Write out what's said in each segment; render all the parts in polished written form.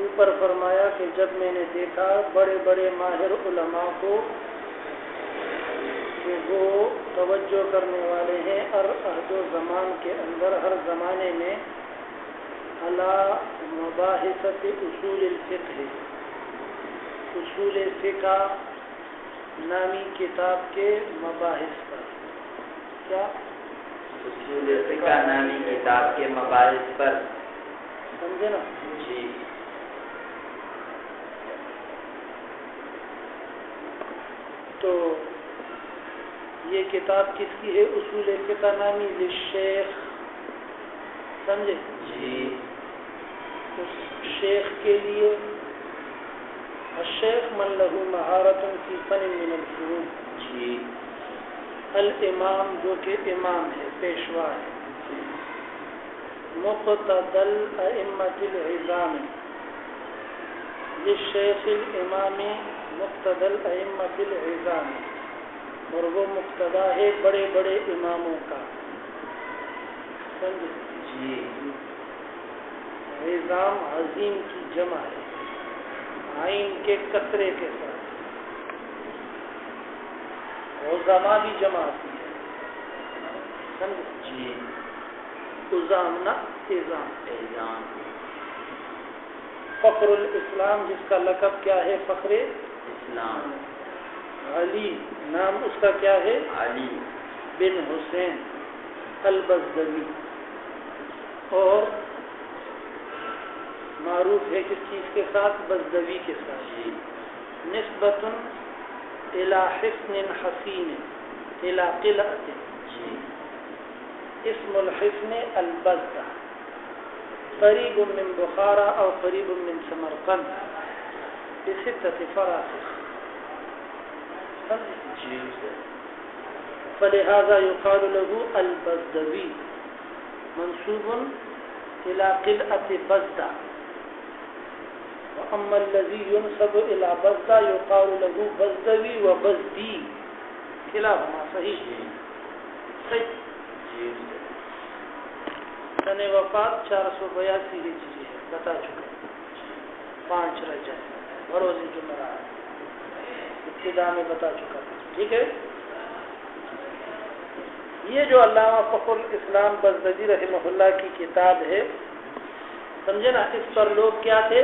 اوپر فرمایا کہ جب میں نے دیکھا بڑے بڑے ماہر علماء کو کہ وہ توجہ کرنے والے ہیں اور عہد و زمان کے اندر ہر زمانے میں علی مباحثت اصول الفقہ، اصول فقہ نامی کتاب کے مباحث پر، کیا اصول فقہ نامی کتاب کے مباحث پر، سمجھے نا؟ جی تو یہ کتاب کس کی ہے؟ اصول فقہ نامی للشیخ، سمجھے؟ جی اس شیخ کے لیے، الشیخ من له مہارت فی فن من الفنون، جی الامام جو کہ امام ہے، پیشوا ہے، مقتدی الائمۃ العظام، للشیخ الامام مقتدی الائمۃ العظام، اور وہ مقتدا ہے بڑے بڑے اماموں کا، سمجھے؟ جی عظام عظیم کی جمع ہے، عین کے کسرے کے ساتھ، عظما بھی جمع آتی ہے، سمجھے؟ جی عظام نہ عظام۔ اعظام، فخر الاسلام جس کا لقب کیا ہے؟ فخر اسلام، علی نام اس کا کیا ہے؟ علی بن حسین البزدوی، اور معروف ہے کس چیز کے ساتھ؟ بزدوی کے ساتھ۔ جی نسبۃ الی حصن حصین الی قلعۃ، جی اسم الحصن البزدہ، قریب من بخارا او قریب من سمرقند بستة فراسخ، جی فلہذا یقال له البزدوی منسوب الى قلعة بزدہ، واما الذي ينسب الى بزدہ یقال له بزدوی و بزدی، کلاہما صحیح صحیح۔ جی سن وفات 482 ہجری ہے، بتا چکا، 5 رجب بروز جمعرات، ابتدا میں بتا چکا، ٹھیک ہے۔ یہ جو علامہ فخر الاسلام بزدوی رحمہ اللہ کی کتاب ہے، سمجھے نا، اس پر لوگ کیا تھے؟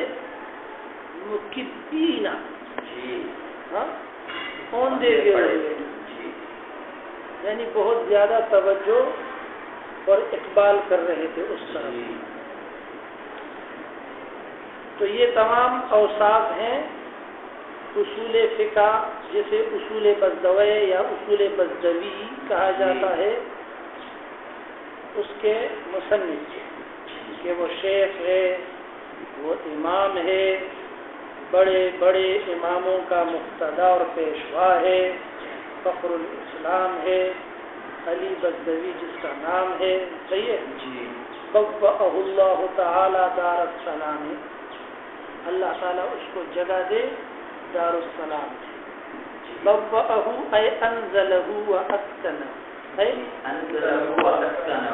مکبین، جی ہاں کون دے گئے، جی یعنی بہت زیادہ توجہ اور اقبال کر رہے تھے اس طرف۔ جی تو یہ تمام اوصاف ہیں اصول فقہ، جسے اصول بزدوی یا اصول بزدوی کہا جاتا ہے، اس کے مصنف کہ وہ شیخ ہے، وہ امام ہے، بڑے بڑے اماموں کا مقتدا اور پیشوا ہے، فخر الاسلام ہے، علی بزدوی جس کا نام ہے، صحیح ہے؟ جی بوأہ اللہ تعالی دار السلام، اللہ تعالیٰ اس کو جگہ دے دار السلام، بوأہ اے انزلہ و اسکنہ، اے انزلہ و اسکنہ،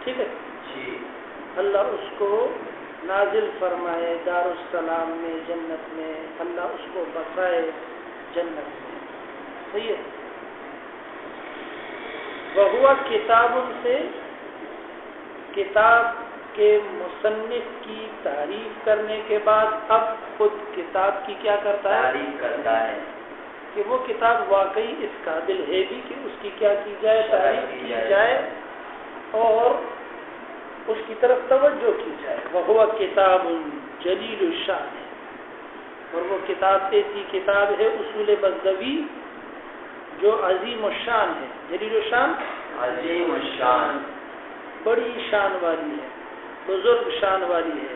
ٹھیک ہے، جی اللہ اس کو نازل فرمائے دار السلام میں، جنت میں، اللہ اس کو بسائے جنت میں، صحیح ہے۔ وہوا کتاب سے، کتاب کے مصنف کی تعریف کرنے کے بعد اب خود کتاب کی کیا کرتا ہے؟ تعریف کرتا ہے، کہ وہ کتاب واقعی اس قابل ہے بھی کہ اس کی کیا کی جائے؟ تعریف کی جائے اور اس کی طرف توجہ کی جائے۔ وہوا کتاب جلیل الشان ہے، اور وہ کتاب ایسی کتاب ہے اصول بزدوی جو عظیم الشان ہے۔ جلیل الشان، عظیم الشان، بڑی شان والی ہے، بزرگ شان والی ہے۔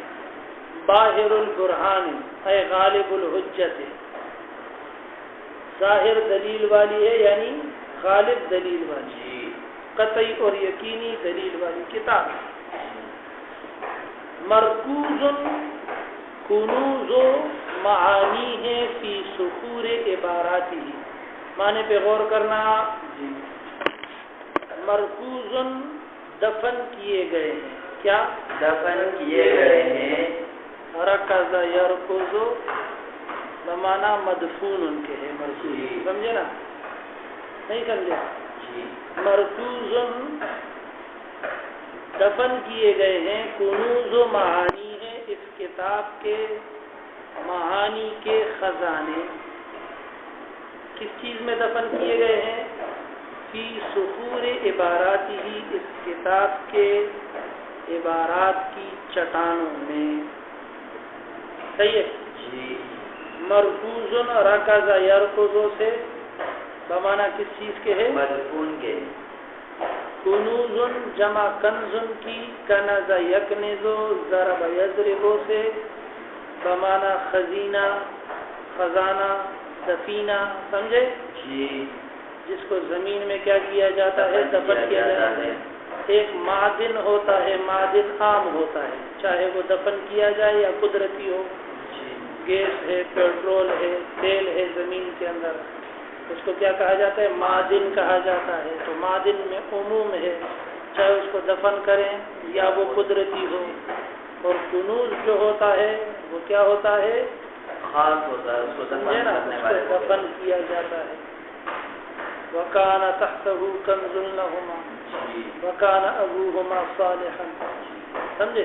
باہر البرہان اے غالب الحجت، ظاہر دلیل والی ہے یعنی غالب دلیل والی، جی قطعی اور یقینی دلیل والی کتاب ہے۔ مرکوز کنوز و معانی ہے فی سخور عباراتی، معنی پہ غور کرنا۔ مرکوز دفن کیے گئے ہیں، کیا دفن کیے گئے ہیں، رکض یرکض بمانا مدفون ان کے ہے مرکوز، سمجھے نا؟ نہیں سمجھے؟ مرکوز دفن کیے گئے ہیں، کنوز و معانی ہے اس کتاب کے، معانی کے خزانے کس چیز میں دفن کیے گئے ہیں؟ فی صخور عبارات ہی، اس کتاب کے عبارات کی چٹانوں میں، صحیح ہے جی۔ مرکوز رکض یرکض سے بمانا کس چیز کے ہے؟ مدفون کے۔ کنوز جمع کنز کی، کنز یکنز ضرب یضرب سے بمانا خزینہ، خزانہ، سفینہ، سمجھے جی؟ جس کو زمین میں کیا کیا جاتا ہے؟ دفن کیا جاتا ہے۔ ایک معدن ہوتا ہے، معدن عام ہوتا ہے، چاہے وہ دفن کیا جائے یا قدرتی ہو، گیس ہے، پیٹرول ہے، تیل ہے زمین کے اندر، اس کو کیا کہا جاتا ہے؟ معدن کہا جاتا ہے۔ تو معدن میں عموم ہے، چاہے اس کو دفن کریں یا وہ قدرتی ہو۔ اور کنوز جو ہوتا ہے وہ کیا ہوتا ہے؟ خاص ہوتا ہے، اس کو دفن کیا جاتا ہے۔ وَكَانَ تَحْتَهُ كَنْزٌ لَهُمَا وَكَانَ أَبُوهُمَا صَالِحًا، سمجھے؟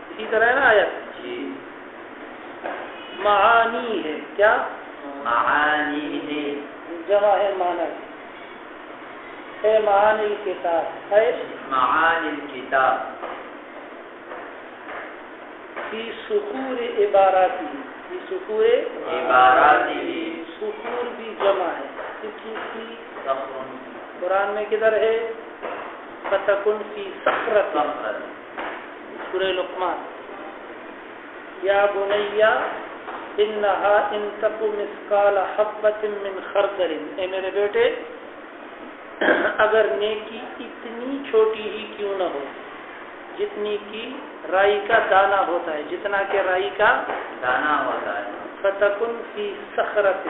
اسی طرح ہے نا آیت جی۔ معانی ہے، کیا معانی ہے؟ جمع ہے معنی ہے، معانی کتاب ہے، معانی کتاب فی صخور عباراتی، فی صخور عباراتی، صخور بھی جمع ہے کس چیز کی؟ قرآن میں کدھر ہے؟ فتکن فی صخرۃ، سورہ لقمان، یا بنی انہا ان تک مثقال حبۃ من خردل، اے میرے بیٹے اگر نیکی اتنی چھوٹی ہی کیوں نہ ہو جتنی کی رائی کا دانہ ہوتا ہے، جتنا کہ رائی کا دانہ ہوتا ہے، فتکن فی صخرۃ،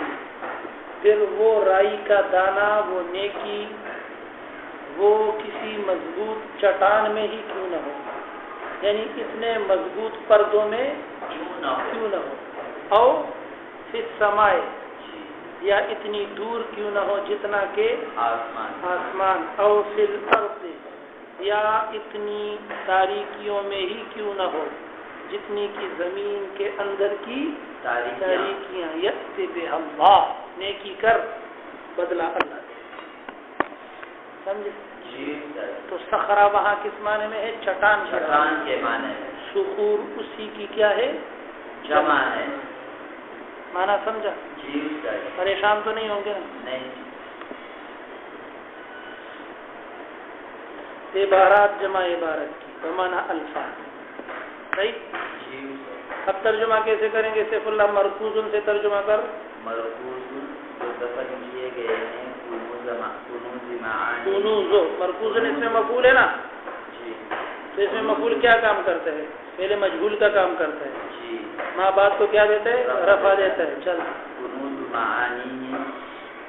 پھر وہ رائی کا دانہ، وہ نیکی، وہ کسی مضبوط چٹان میں ہی کیوں نہ ہو، یعنی اتنے مضبوط پردوں میں کیوں نہ ہو، او فی السماء، یا اتنی دور کیوں نہ ہو جتنا کہ آسمان، او فی الارض، یا اتنی تاریکیوں میں ہی کیوں نہ ہو جتنی کی زمین کے اندر کی تاریکیاں، یأتی بها اللہ، نیکی کر بدلہ اللہ دے، سمجھے جی؟ تو صخرہ وہاں کس معنی میں ہے؟ چٹان، چٹان کے معنی ہے۔ صخور اسی کی کیا ہے؟ جمع ہے، معنی سمجھا جی؟ پریشان تو نہیں ہوں گے نا؟ نہیں۔ عبارات جمع عبارت کی، بمعنی الفاظ، صحیح جی۔ اب ترجمہ کیسے کریں گے؟ سیف اللہ مرکوز سے ترجمہ کر، مرکوز جو دفن کیے گئے ہیں، کنوز، مرکوز اس میں مفعول ہے نا جی، تو اس میں مفعول کیا کام کرتا ہے؟ پہلے مجہول کا کام کرتا ہے جی، ماں بعد کو کیا دیتا ہے؟ رفع دیتا ہے۔ چل، کنوز معانی،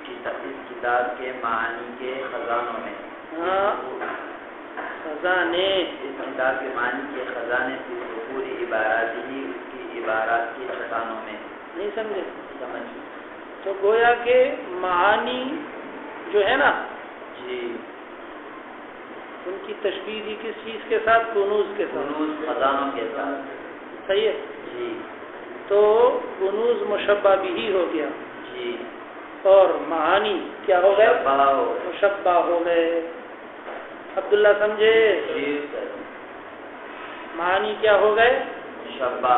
اس کتاب کے معانی کے خزانوں میں، ہاں خزانے، اس کتاب کے معنی کے خزانے سے پوری عبارات ہی، اس کی عبارات کی چٹانوں میں، نہیں سمجھے؟ سمجھ۔ تو گویا کہ معانی جو ہے نا جی، ان کی تشبیہ دی کس چیز کے ساتھ؟ کنوز کے ساتھ، کنوز خزانوں کے ساتھ، صحیح ہے جی۔ تو کنوز مشبہ بھی ہو گیا جی، اور معانی کیا ہو گئے؟ مشبہ ہو گئے۔ عبداللہ سمجھے جی؟ معانی کیا ہو گئے؟ مشبہ،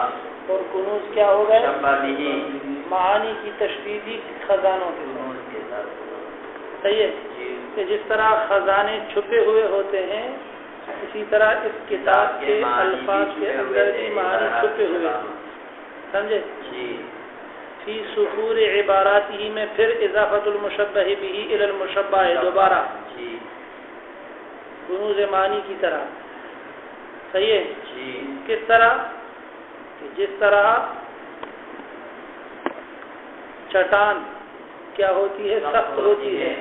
اور کنوز کیا ہو گئے؟ مشبہ بھی۔ معانی کی تشبیہ دی خزانوں کے ساتھ، صحیح ہے جی۔ کہ جس طرح خزانے چھپے ہوئے ہوتے ہیں، اسی طرح اس کتاب کے الفاظ کے اندر بھی معانی چھپے ہوئے ہیں، سمجھے جی۔ فی صخور عبارات ہی میں پھر اضافت المشبہ بھی الی المشبہ ہے دوبارہ جی، کنوز معنی کی طرح، صحیح ہے جی۔ کس طرح؟ کہ جس طرح چٹان کیا ہوتی ہے؟ سخت ہوتی ہے،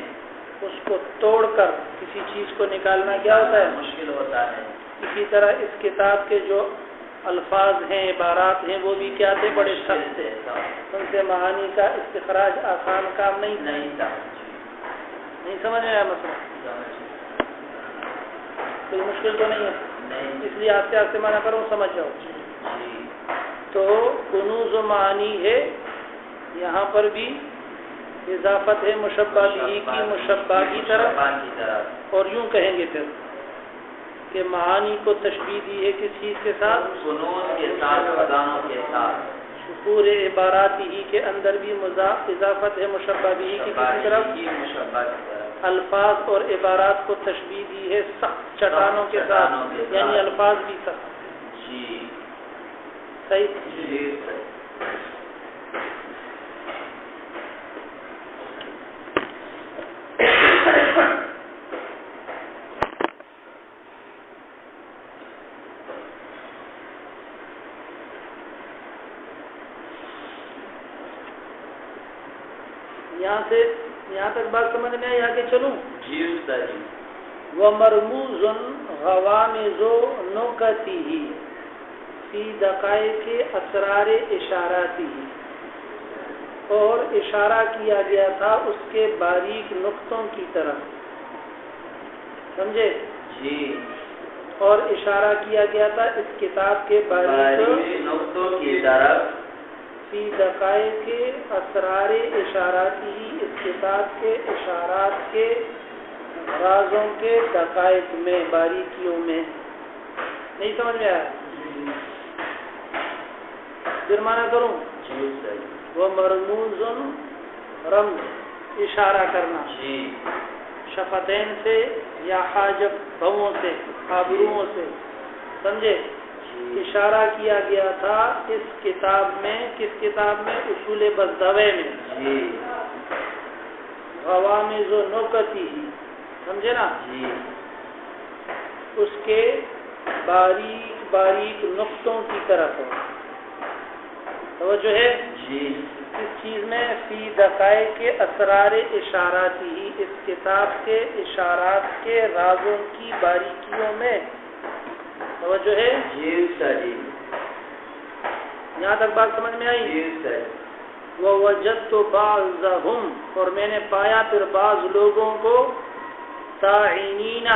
اس کو توڑ کر کسی چیز کو نکالنا کیا ہوتا ہے؟ مشکل ہوتا ہے۔ اسی طرح اس کتاب کے جو الفاظ ہیں عبارات ہیں وہ بھی کیا تھے بڑے سخت تھے ان سے معانی کا استخراج آسان کام نہیں تھا نہیں سمجھ میں آیا مسئلہ کوئی مشکل تو نہیں ہے اس لیے آستے آستے مانا کروں سمجھ جاؤ تو کنوز و معانی ہے یہاں پر بھی اضافت ہے مشبہ بھی کی مشبہ کی طرف اور یوں کہیں گے پھر کہ معانی کو تشبیہ دی ہے کس چیز کے ساتھ کنوز کے ساتھ خزانوں کے ساتھ شکور عبارات ہی کے اندر بھی اضافت ہے مشبہ بھی کی کسی طرف الفاظ اور عبارات کو تشبیہ دی ہے سخت چٹانوں کے ساتھ یعنی الفاظ بھی سخت جی صحیح یہاں تک بات سمجھ میں آئی آگے چلوں جی ومرموز غوامض نکتہ فی دقائق اسرار اشاراتی اور اشارہ کیا گیا تھا اس کے باریک نقطوں کی طرف سمجھے جی اور اشارہ کیا گیا تھا اس کتاب کے باریک نقطوں کی طرف فی دقائق اسرار اشاراتی اس کتاب کے اشارات کے رازوں کے دقائق میں باریکیوں میں نہیں سمجھ میں آیا پھر مانا کروں وہ مرموز رمز اشارہ کرنا شفتین سے یا حاجب بھووں سے آبروؤں سے سمجھے اشارہ کیا گیا تھا اس کتاب میں کس کتاب میں اصول بزدوے میں غوامض و نکتہ سمجھے نا اس کے باریک باریک نقطوں کی طرف توجہ ہے اس چیز میں فی دقائق کے اسرار اشاراتی ہی اس کتاب کے اشارات کے رازوں کی باریکیوں میں توجہ ہے یہاں تک بات سمجھ میں آئی ووجدت بعضهم اور میں نے پایا پھر بعض لوگوں کو طاعنین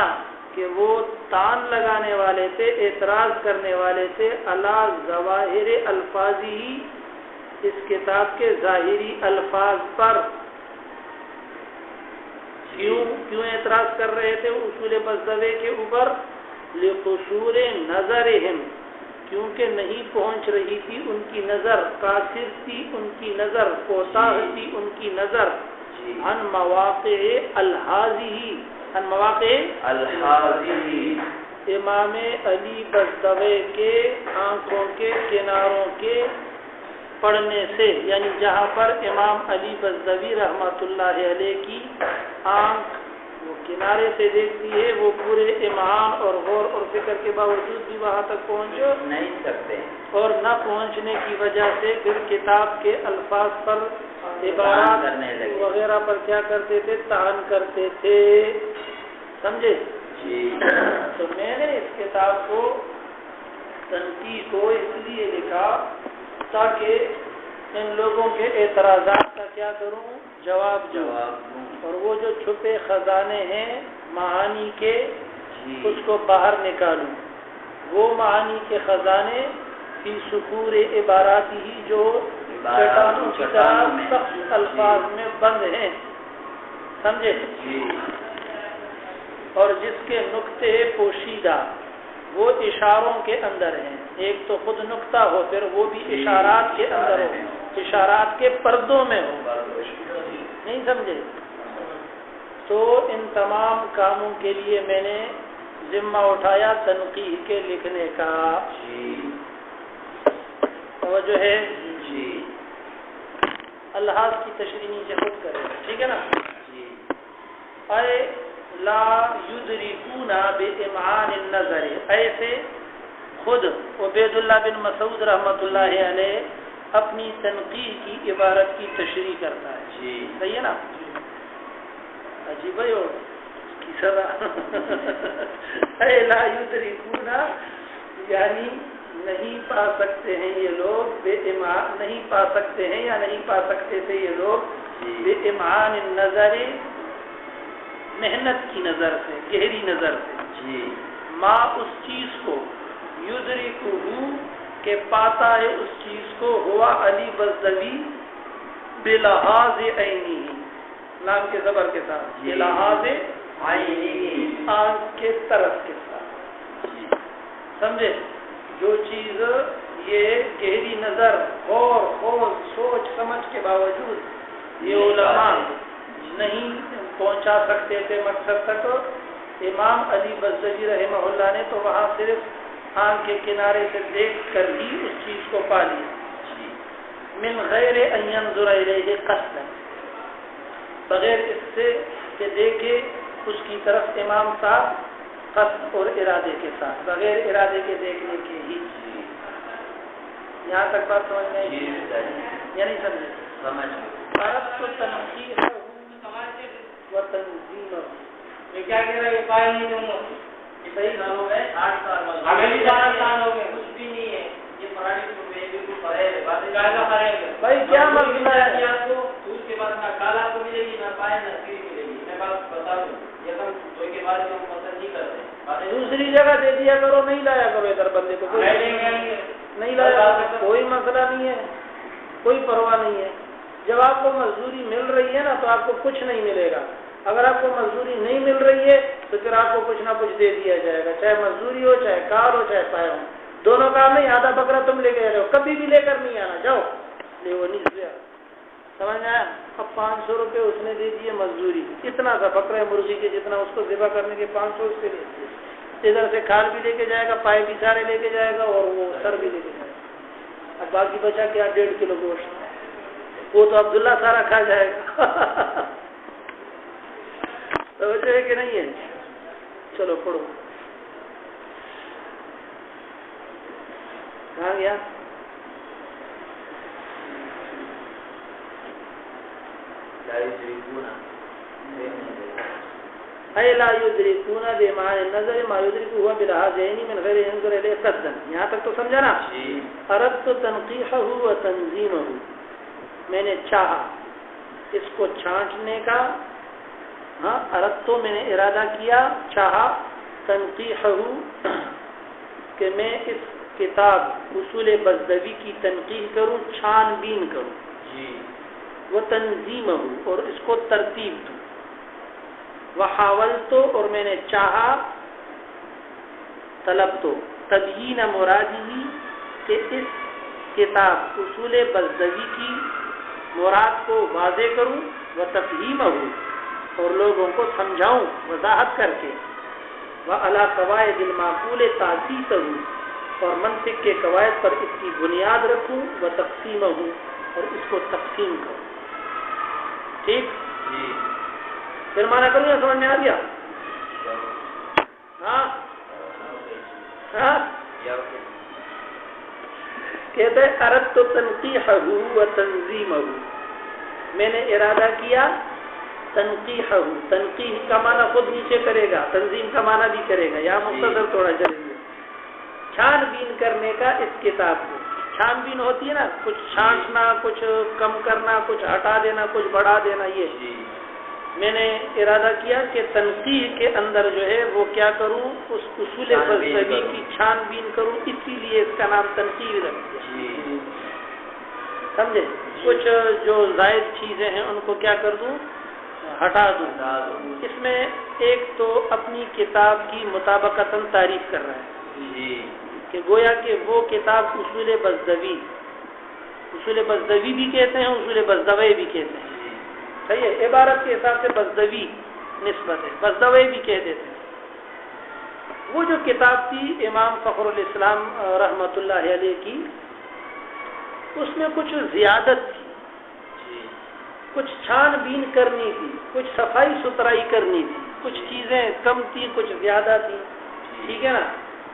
کہ وہ تان لگانے والے تھے اعتراض کرنے والے تھے علی ظواہر الفاظی اس کتاب کے ظاہری الفاظ پر کیوں اعتراض کر رہے تھے اصول بزدوے کے اوپر لقصور نظرہم کیونکہ نہیں پہنچ رہی تھی ان کی نظر قاصر تھی ان کی نظر کوتاہ تھی ان کی نظر عن مواقع الحاظی امام علی بزدوی کے آنکھوں کے کناروں کے پڑھنے سے یعنی جہاں پر امام علی بزدوی رحمۃ اللہ علیہ کی آنکھ وہ کنارے سے دیکھتی ہے وہ پورے ایمان اور غور اور فکر کے باوجود بھی وہاں تک پہنچ نہیں سکتے اور نہ پہنچنے کی وجہ سے پھر کتاب کے الفاظ پر عبارات وغیرہ پر کیا کرتے تھے طعن کرتے تھے سمجھے تو میں نے اس کتاب کو تنقید کو اس لیے لکھا تاکہ ان لوگوں کے اعتراضات کا کیا کروں جواب اور وہ جو چھپے خزانے ہیں معانی کے اس کو باہر نکالوں وہ معانی کے خزانے فی سکور عبارات ہی جو چٹانوں کی طرح سخت الفاظ میں بند ہیں سمجھے اور جس کے نقطے پوشیدہ وہ اشاروں کے اندر ہیں ایک تو خود نقطہ ہو پھر وہ بھی اشارات کے اندر ہو اشارات کے پردوں میں ہو نہیں سمجھے تو ان تمام کاموں کے لیے میں نے ذمہ اٹھایا تنقیح کے لکھنے کا توجہ ہے الحاظ کی تشریح نیچے خود کرے ٹھیک ہے نا اے لا یدرکون بامعان النظر ایسے خود عبید اللہ بن مسعود رحمۃ اللہ علیہ اپنی تنقیح کی عبارت کی تشریح کرتا ہے صحیح ہے نا عجیب ہے کی سزا اے لا یدرکون یعنی نہیں پا سکتے ہیں یہ لوگ بے ایمان، نہیں پا سکتے ہیں یا نہیں پا سکتے تھے یہ لوگ بے ایمان نظر، محنت کی نظر سے، گہری نظر سے، ما اس چیز کو، یدرکہ کہ پاتا ہے اس چیز کو، ہوا علی بزدوی بلحاظ عینی، لام کے زبر کے ساتھ، بلحاظ عینی، آنکھ کے طرف کے ساتھ، سمجھے؟ جو چیز یہ گہری نظر، غور خوض، سوچ سمجھ کے باوجود یہ علماء نہیں پہنچا سکتے تھے مقصد تک، امام علی بزدوی رحمہ اللہ نے تو وہاں صرف آنکھ کے کنارے سے دیکھ کر ہی اس چیز کو پا لیا، من غیر ان ينظر الیہ قصدا، بغیر اس سے کہ دیکھے اس کی طرف امام صاحب قصد اور ارادے کے ساتھ، بغیر ارادے کے دیکھنے کے ہی۔ یہاں تک بات سمجھ میں آئی یا نہیں سمجھے؟ سمجھ عرب تو تنقیح و تنظیم، یہ کیا کہہ رہے ہیں؟ پائے نہیں دوں گا، صحیح نہ ہو گئے 8 سال اگلی 12 سال ہو گئے، کچھ بھی نہیں ہے، یہ پرانی تو بالکل پڑے باتیں کالا پڑے گا بھائی، کیا مسئلہ ہے؟ آپ کو اس کے بعد نہ کالا کو ملے گی، نہ پائے نہ سیری ملے گی۔ میں بات بتا دوں، یہ ہم دو کے بعد ہم پسند نہیں کرتے، دوسری جگہ دے دیا کرو، نہیں لایا کرو ادھر بندے کو، نہیں لایا، کوئی مسئلہ نہیں ہے، کوئی پرواہ نہیں ہے۔ جب آپ کو مزدوری مل رہی ہے نا تو آپ کو کچھ نہیں ملے گا، اگر آپ کو مزدوری نہیں مل رہی ہے تو پھر آپ کو کچھ نہ کچھ دے دیا جائے گا، چاہے مزدوری ہو، چاہے کار ہو، چاہے پائے ہو، دونوں کام نہیں۔ آدھا بکرا تم لے کے جاؤ، کبھی بھی لے کر نہیں آنا، جاؤ لے وہ نہیں دیا، سمجھ آیا؟ اب 500 روپے اس نے دے دیے مزدوری، اتنا سا بکرا مرغی کے جتنا اس کو ذبح کرنے کے 500 اس کے لیے، ادھر سے کھال بھی لے کے جائے گا، پائے بھی سارے لے کے جائے گا اور وہ سر بھی لے کے جائے گا، اب باقی بچا کیا 1.5 کلو گوشت، وہ تو عبداللہ سارا کھا جائے گا۔ توجہ ہے کہ نہیں ہے؟ چلو پڑھو، کہاں گیا؟ اے لا یدرکون بمعنی النظر ما یدرک ہوا بلحاظ عینی من غیر ينظر الیہ قصدا، یہاں تک تو سمجھا نا؟ اردت تنقیحہ و تنظیمہ، میں نے چاہا اس کو چھانٹنے کا، ہاں اردت تو میں نے ارادہ کیا، چاہا، تنقیحہ کہ میں اس کتاب اصول بزدوی کی تنقیح کروں، چھان بین کروں، وہ تنظیم ہوں اور اس کو ترتیب دوں، وحاولت اور میں نے چاہا، طلب تو تبیین مرادی کہ اس کتاب اصول بزدوی کی مراد کو واضح کروں، وہ تفہیم ہوں اور لوگوں کو سمجھاؤں وضاحت کر کے، وعلی قواعد المعقول تاسیس ہوں اور منطق کے قواعد پر اس کی بنیاد رکھوں، وہ تقسیم ہوں اور اس کو تقسیم کروں۔ ٹھیک؟ پھر مانا کروں یا سمجھ میں آ گیا؟ ہاں ہاں، کہتے ہیں اردت تنقیحہ و تنظیمہ، میں نے ارادہ کیا تنقیحہ، تنقیح کا معنی خود نیچے کرے گا، تنظیم کا معنی بھی کرے گا، یا مختصر تھوڑا چلیں گے، چھان بین کرنے کا اس کتاب کو۔ چھان بین ہوتی ہے نا، کچھ چھانٹنا، کچھ کم کرنا، کچھ ہٹا دینا، کچھ بڑھا دینا، یہ میں نے ارادہ کیا کہ تنقیح کے اندر جو ہے وہ کیا کروں، اس اصول بزدوی کی چھان بین کروں، اسی لیے اس کا نام تنقیح رکھ دیا، سمجھے؟ کچھ جو زائد چیزیں ہیں ان کو کیا کر دوں، ہٹا دوں۔ اس میں ایک تو اپنی کتاب کی مطابقتاً تعریف کر رہا ہے کہ گویا کہ وہ کتاب اصول بزدوی، اصول بزدوی بھی کہتے ہیں، اصول بزدوی بھی کہتے ہیں، صحیح ہے؟ عبارت کے حساب سے بزدوی نسبت ہے، بزدوی بھی کہہ دیتے ہیں۔ وہ جو کتاب تھی امام فخر الاسلام رحمۃ اللہ علیہ کی، اس میں کچھ زیادت تھی، کچھ چھان بین کرنی تھی، کچھ صفائی ستھرائی کرنی تھی، کچھ چیزیں کم تھی، کچھ زیادہ تھی، ٹھیک ہے نا؟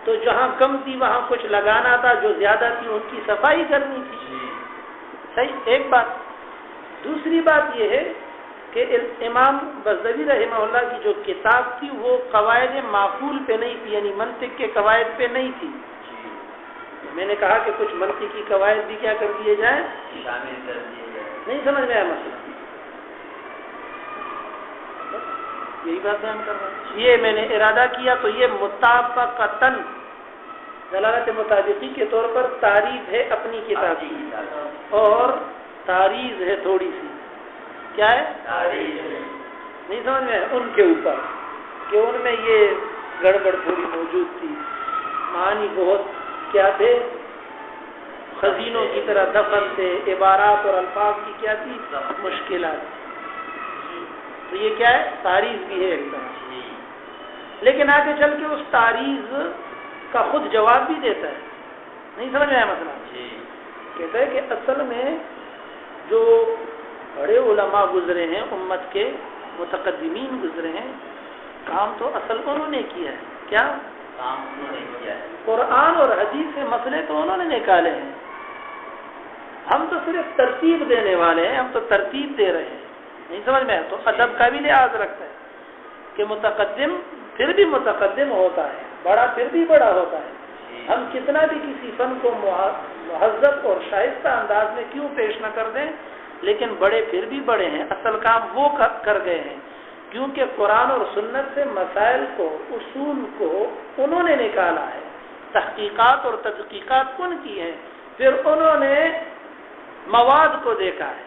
تو جہاں کم تھی وہاں کچھ لگانا تھا، جو زیادہ تھی ان کی صفائی کرنی تھی، صحیح؟ ایک بات۔ دوسری بات یہ ہے کہ امام بزدوی رحمہ اللہ کی جو کتاب تھی وہ قواعد معقول پہ نہیں تھی، یعنی منطق کے قواعد پہ نہیں تھی، میں نے کہا کہ کچھ منطقی قواعد بھی کیا کر دیے جائیں، شامل کر دیے جائیں. نہیں سمجھ میں آیا مسئلہ؟ یہی بات بیان کر رہا ہوں. یہ میں نے ارادہ کیا تو یہ مطابقتاً دلالت مطابقی کے طور پر تعریف ہے اپنی کتاب کی، اور تعریض ہے تھوڑی سی. کیا ہے؟ نہیں سمجھ میں ان کے اوپر کہ ان میں یہ گڑبڑ تھوڑی موجود تھی، معنی بہت کیا تھے، خزینوں کی طرح دفن تھے، عبارات اور الفاظ کی کیا تھی، مشکلات. تو یہ کیا ہے؟ تعریض بھی ہے ایک طرح. لیکن آگے چل کے اس تعریض کا خود جواب بھی دیتا ہے. نہیں سمجھ میں آیا مسئلہ؟ کہتا ہے کہ اصل میں جو بڑے علماء گزرے ہیں، امت کے متقدمین گزرے ہیں، کام تو اصل انہوں نے کیا ہے. کیا کام انہوں نے کیا ہے؟ قرآن اور حدیث سے مسئلے تو انہوں نے نکالے ہیں، ہم تو صرف ترتیب دینے والے ہیں، ہم تو ترتیب دے رہے ہیں. نہیں سمجھ میں؟ تو ادب کا بھی لحاظ رکھتا ہے کہ متقدم پھر بھی متقدم ہوتا ہے، بڑا پھر بھی بڑا ہوتا ہے. ہم کتنا بھی کسی فن کو مہذب اور شائستہ انداز میں کیوں پیش نہ کر دیں، لیکن بڑے پھر بھی بڑے ہیں. اصل کام وہ کر گئے ہیں کیونکہ قرآن اور سنت سے مسائل کو، اصول کو انہوں نے نکالا ہے، تحقیقات اور تحقیقات ان کی ہیں، پھر انہوں نے مواد کو دیکھا ہے.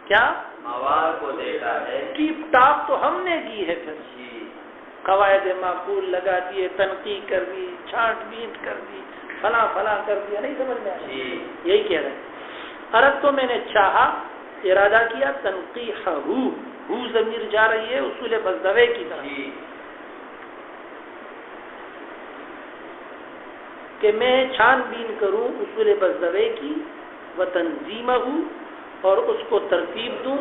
کیا مواد کو دیکھا ہے، ٹیپ ٹاپ تو ہم نے دی ہے، پھر قواعد معقول لگا دیے، تنقیح کر دی، چھانٹ بینٹ کر دی، فلاں فلاں کر دیا. نہیں سمجھ میں آیا؟ یہی کہہ رہے ہیں. عرب تو میں نے چاہا، ارادہ کیا، تنقیح ہو ضمیر جا رہی ہے اصول بزدوے کی طرف کہ میں چھان بین کروں اصول بزدوے کی، و تنظیمہ اور اس کو ترتیب دوں،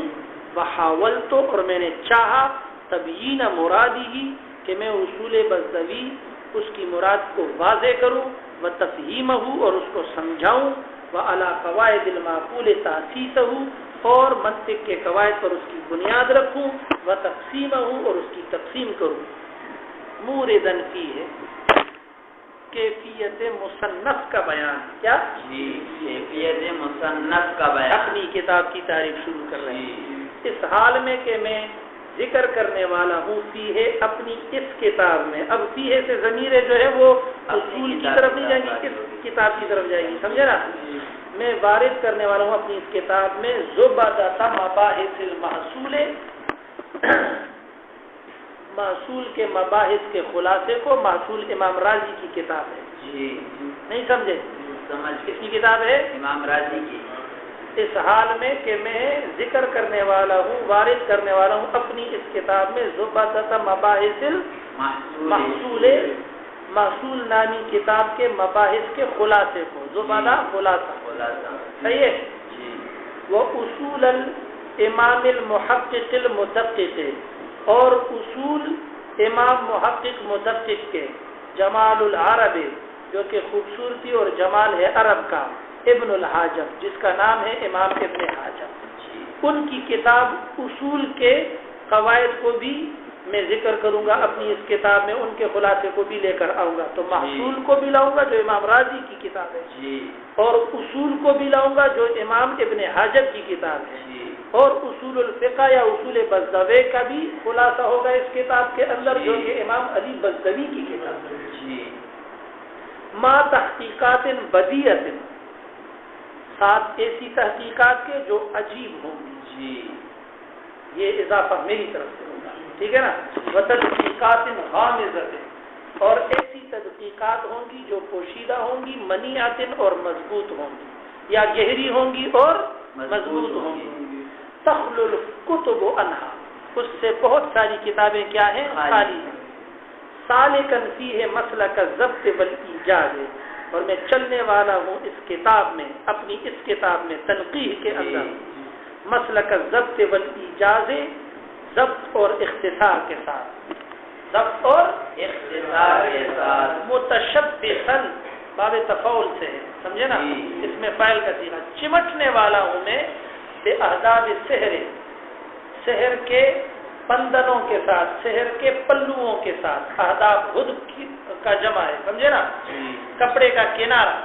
وحاولت اور میں نے چاہا، تبیین مرادی ہی کہ میں اصول بزدوی اس کی مراد کو واضح کروں، و تفہیمہ اور اس کو سمجھاؤں، وعلی قواعد المعقول تاسیسہ اور منطق کے قواعد پر اس کی بنیاد رکھوں، و تقسیمہ اور اس کی تقسیم کروں. موردن فی ہے کیفیت مصنف کا بیان. کیا کیفیت مصنف کا بیان، اپنی کتاب کی تعریف شروع کر رہے ہیں اس حال میں کہ میں ذکر کرنے والا ہوں فی ہے اپنی اس کتاب میں. اب فی ہے سے ضمیر جو ہے وہ اصول کی طرف نہیں جائے گی، اس کتاب کی طرف جائے گی. سمجھے نا؟ میں وارد کرنے والا ہوں اپنی اس کتاب میں زبدۃ مباحث المحصول، محصول کے مباحث کے خلاصے کو. محصول امام راضی کی کتاب ہے. نہیں سمجھے؟ کس کی کتاب ہے؟ امام راضی کی. اس حال میں کہ میں ذکر کرنے والا ہوں، وارد کرنے والا ہوں اپنی اس کتاب میں زبدۃ مباحث المحصول، محصول نامی کتاب کے مباحث کے خلاصے کو. زبدہ خلاصہ. صحیح ہے؟ وہ اصول الامام المحقق المدقق، اور اصول امام محقق مدقق کے، جمال العرب جو کہ خوبصورتی اور جمال ہے عرب کا، ابن الحاجب جس کا نام ہے امام ابن حاجب، ان کی کتاب اصول کے قواعد کو بھی میں ذکر کروں گا اپنی اس کتاب میں، ان کے خلاصے کو بھی لے کر آؤں گا. تو محصول کو بھی لاؤں گا جو امام راضی کی کتاب ہے، اور اصول کو بھی لاؤں گا جو امام ابن حاجب کی کتاب ہے، اور اصول الفقہ یا اصول بزدوی کا بھی خلاصہ ہوگا اس کتاب کے اندر جو کہ امام علی بزدوی کی کتاب ہے. ما تحقیقات بدیعۃ، ساتھ ایسی تحقیقات کے جو عجیب ہوں گی. یہ اضافہ میری طرف سے ہوگا، ٹھیک ہے نا. وتحقیقات غامضۃ، اور ایسی تحقیقات ہوں گی جو پوشیدہ ہوں گی، منیعۃ اور مضبوط ہوں گی، یا گہری ہوں گی اور مضبوط ہوں گی. تخلو الکتب عنہا، اس سے بہت ساری کتابیں کیا ہیں؟ خالی ہیں. سالکن فیہ مسلک الضبط والایجاز، اور میں چلنے والا ہوں اس کتاب میں، اپنی اس کتاب میں تنقیح کے اندر مسلک الضبط والایجاز، ضبط اور اختصار کے ساتھ، ضبط اور اختصار کے ساتھ. متشبثاً باب تفاعل سے ہے، سمجھے نا؟ اس میں فاعل کا صیغہ. چمٹنے والا ہوں میں بے اہداب سحر، سحر کے پندنوں کے ساتھ، سحر کے پلوؤں کے ساتھ. اہداب خود کا جمع ہے، سمجھے نا؟ کپڑے کا کنارہ.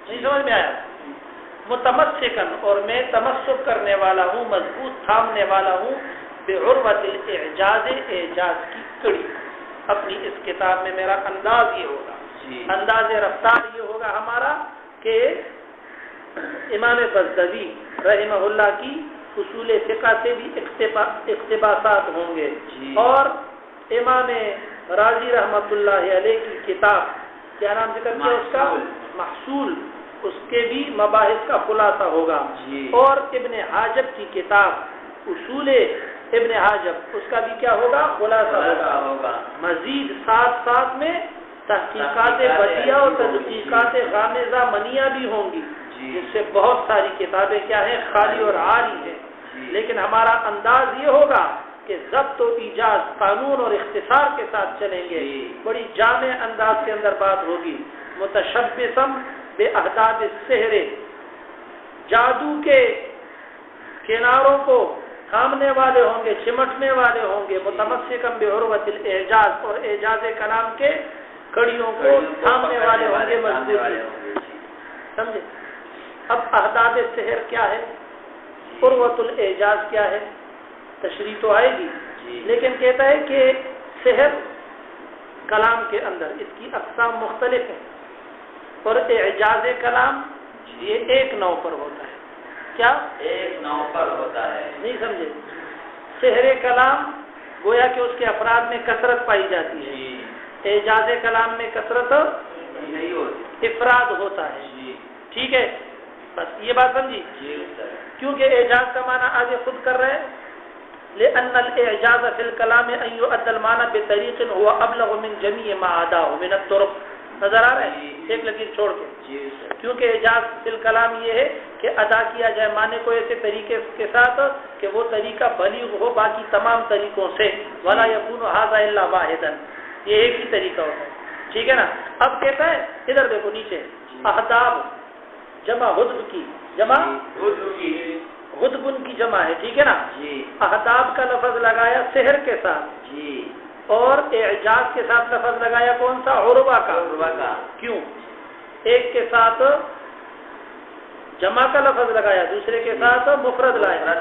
نہیں سمجھ میں آیا؟ متمسکن، اور میں تمسک کرنے والا ہوں، مضبوط تھامنے والا ہوں، بعروۃ الاعجاز، اعجاز کی کڑی. اپنی اس کتاب میں میرا انداز یہ ہوگا، انداز رفتار یہ ہوگا ہمارا کہ امام بزدوی رحمہ اللہ کی اصول فقہ سے بھی اقتباسات ہوں گے، اور امام راضی رحمۃ اللہ علیہ کی کتاب کیا نام ذکر کیا اس کا؟ محصول، اس کے بھی مباحث کا خلاصہ ہوگا، اور ابن حاجب کی کتاب اصول ابن حاجب، اس کا بھی کیا ہوگا؟ خلاصہ ہوگا. مزید ساتھ ساتھ میں تحقیقات بدیہ اور تحقیقات غامضہ منیہ بھی ہوں گی، جس سے بہت ساری کتابیں کیا ہیں؟ خالی اور عاری ہیں. لیکن ہمارا انداز یہ ہوگا کہ ضبط و ایجاز، قانون اور اختصار کے ساتھ چلیں گے، بڑی جامع انداز کے اندر بات ہوگی. متشبثم باحداب السحر، جادو کے کناروں کو تھامنے والے ہوں گے، چمٹنے والے ہوں گے. متمسکم بعروۃ الاعجاز، اور اعجاز کلام کے کڑیوں کو تھامنے والے ہوں گے، مضبوط. سمجھے؟ اب احداب السحر کیا ہے، عروۃ الاعجاز کیا ہے، تشریح تو آئے گی. لیکن کہتا ہے کہ سحر کلام کے اندر اس کی اقسام مختلف ہیں، اور اعجاز کلام یہ ایک نوع پر ہوتا ہے. کیا؟ ایک نوع پر ہوتا ہے. نہیں سمجھے؟ سحر کلام گویا کہ اس کے افراد میں کثرت پائی جاتی ہے، اعجاز کلام میں کثرت نہیں ہوتی، افراد ہوتا ہے. ٹھیک ہے، بس یہ بات سمجھی. کیونکہ اعجاز کا معنی آگے خود کر رہے ہیں، لأن الاعجاز في الكلام ان يؤدى المعنى بطريق هو ابلغ من جميع ما عداه من الطرق. نظر آ رہا ہے؟ ایک لکیر چھوڑ کے. کیونکہ اعجاز فی الکلام یہ ہے کہ ادا کیا جائے معنی کو ایسے طریقے کے ساتھ کہ وہ طریقہ بلیغ ہو باقی تمام طریقوں سے. ولا يكون هذا الا واحدا، یہ ایک ہی طریقہ ہوتا ہے. ٹھیک ہے نا؟ اب کہتا ہے ادھر دیکھو نیچے، احداب جمع حدب کی، جمع غدبن کی جمع ہے. ٹھیک ہے نا؟ احداب کا لفظ لگایا سحر کے ساتھ، اور اعجاز کے ساتھ لفظ لگایا کون سا؟ عروہ کا. کیوں؟ ایک کے ساتھ جمع کا لفظ لگایا، دوسرے کے ساتھ مفرد لایا،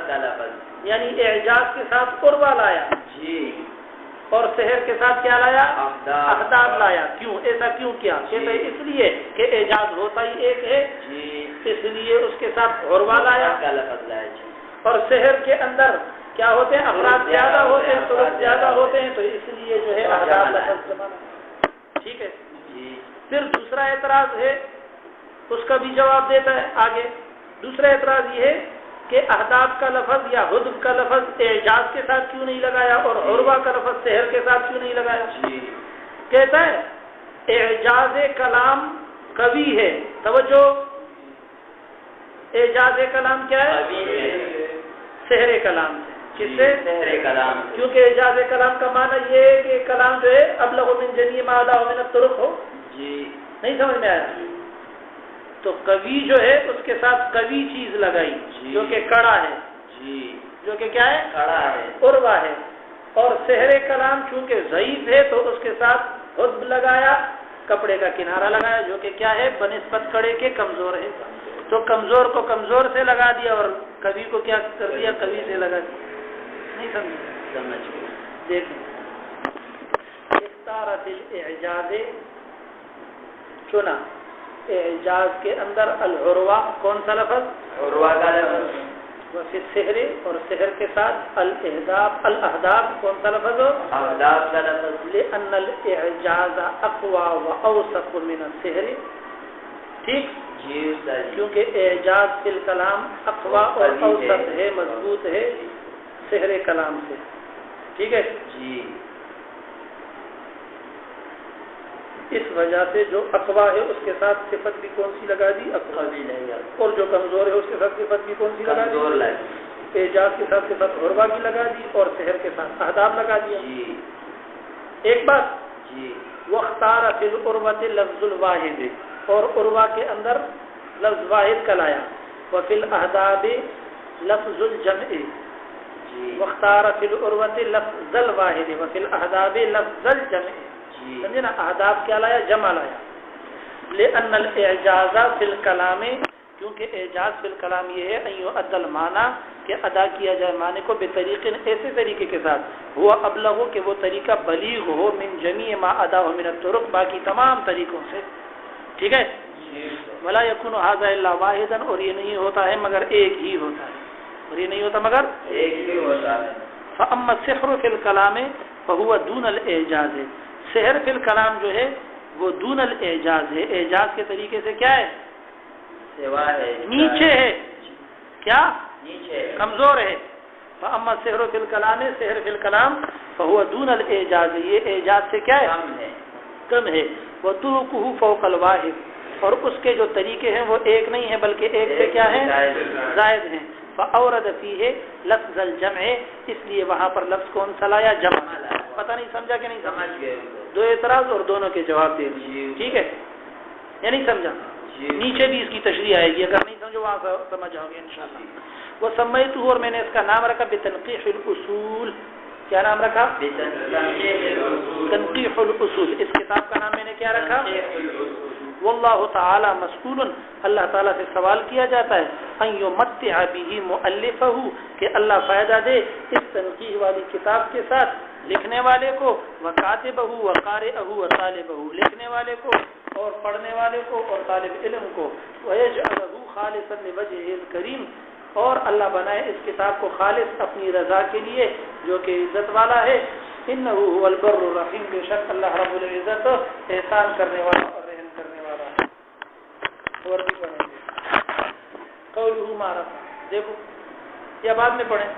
یعنی اعجاز کے ساتھ عروہ لایا، اور سحر کے ساتھ کیا لایا؟ احداب لایا. کیوں ایسا کیوں کیا؟ کہتے ہیں اس لیے کہ اعجاز ہوتا ہی ایک ہے، اس لیے اس کے ساتھ عروہ لایا. اور سحر کے اندر کیا ہوتے ہیں؟ افراد زیادہ ہوتے ہیں، طرق زیادہ ہوتے ہیں، تو اس لیے جو ہے احداب لفظ زمانہ. ٹھیک ہے. پھر دوسرا اعتراض ہے، اس کا بھی جواب دیتا ہے آگے. دوسرا اعتراض یہ ہے کہ احداب کا لفظ یا حدب کا لفظ اعجاز کے ساتھ کیوں نہیں لگایا، اور عروہ کا لفظ سحر کے ساتھ کیوں نہیں لگایا؟ کہتا ہے اعجاز کلام قوی ہے. توجہ، اعجاز کلام کیا ہے؟ سحر کلام سے. کس سے؟ سحر کلام. کیونکہ اعجاز کلام کا معنی یہ ہے کہ کلام جو ہے ابلغ من جمیع ما عداه من الطرق ہو. نہیں سمجھ میں آیا؟ تو قوی جو ہے اس کے ساتھ قوی چیز لگائی، جو کہ کڑا ہے، جو کہ کیا ہے؟ کڑا ہے، عروہ ہے. اور سحر کلام چونکہ ضعیف ہے تو اس کے ساتھ حدب لگایا، کپڑے کا کنارہ لگایا، جو کہ کیا ہے؟ بنسبت کڑے کے کمزور ہے. تو کمزور کو کمزور سے لگا دیا، اور قوی کو کیا کر دیا؟ قوی سے لگا دیا. نہیں سمجھ دیکھیں، اختارت الاعجاز، چنا اعجاز کے اندر العروہ، کون سا لفظ؟ عروہ کا لفظ. وفی السحر، اور سحر کے ساتھ الاحداب، کون سا لفظ؟ احداب کا لفظ. لأن الاعجاز اقوى واوثق من السحر. ٹھیک، کیونکہ اعجاز فی الکلام اقوی اور اوسط ہے، مضبوط ہے سحر کلام سے. ٹھیک ہے. اس وجہ سے جو اقوی ہے اس کے ساتھ صفت بھی کون سی لگا دی؟ اقوی. اور جو کمزور ہے اس کے ساتھ صفت بھی کون سی لگا دی؟ اعجاز کے ساتھ صفت عروہ کی لگا دی، اور سحر کے ساتھ احداب لگا دیا. ایک بات، واختار فی العروۃ لفظ الواحد، اور عروہ کے اندر لفظ واحد کا لایا. وفی الاحداب لفظ الجمع، واختار فی العروۃ لفظ الواحد، وفی الاحداب لفظ الجمع. سمجھے نا؟ احداب کیا لایا؟ جمع لایا. لأن الاعجاز فی الکلام، کیونکہ اعجاز فی الکلام یہ ہے ان یؤدى المعنی کہ ادا کیا جائے معنی کو بطریق ایسے طریقے کے ساتھ ہوا ابلغ کہ وہ طریقہ بلیغ ہو من جمیع ما ادا من الطرق باقی تمام طریقوں سے، ٹھیک ہے. ولا یکون هذا الا واحدا، اور یہ نہیں ہوتا ہے مگر ایک ہی ہوتا ہے، اور یہ نہیں ہوتا مگر ایک ہی ہوتا ہے. فاما السحر فی الکلام فهو دون الاعجاز، سحر فی الکلام جو ہے وہ دون الاعجاز ہے، اعجاز کے طریقے سے کیا ہے؟ سوا ہے، نیچے ہے، کیا نیچے کمزور ہے. فاما السحر فی الکلام، سحر فی الکلام فهو دون الاعجاز، یہ اعجاز سے کیا ہے؟ کم ہے. کم ہے. وطرقه فوق الواحد، اور اس کے جو طریقے ہیں وہ ایک نہیں ہیں بلکہ ایک سے کیا ہیں؟ زائد ہیں. فاورد فیہ لفظ الجمع، اس لیے وہاں پر لفظ کون سا لایا؟ جمع. پتہ نہیں سمجھا کہ نہیں سمجھ گئے. دو اعتراض اور دونوں کے جواب دے دیے، ٹھیک ہے یا نہیں سمجھا؟ نیچے بھی اس کی تشریح آئے گی، اگر نہیں سمجھو وہاں سے سمجھ آؤ گے انشاءاللہ. وہ سمیتہ، اور میں نے اس کا نام رکھا بتنقیح الاصول. کیا نام رکھا؟ تنقیح الاصول. اس کتاب کا نام میں نے کیا رکھا؟ واللہ تعالی مسئول، اللہ تعالیٰ سے سوال کیا جاتا ہے ان یمتع به مؤلفہ، کہ اللہ فائدہ دے اس تنقیح والی کتاب کے ساتھ لکھنے والے کو، وکاتبہ وقارئہ وطالبہ، لکھنے والے کو اور پڑھنے والے کو اور طالب علم کو، ویجعلہ خالصا لوجہہ الکریم، اور اللہ بنائے اس کتاب کو خالص اپنی رضا کے لیے جو کہ عزت والا ہے. انہ هو البر الرحیم، بے شک اللہ رب العزت احسان کرنے والا اور رحم کرنے والا ہے. اور بھی پڑھیں گے قولہ مارا، دیکھو یا بعد میں پڑھیں.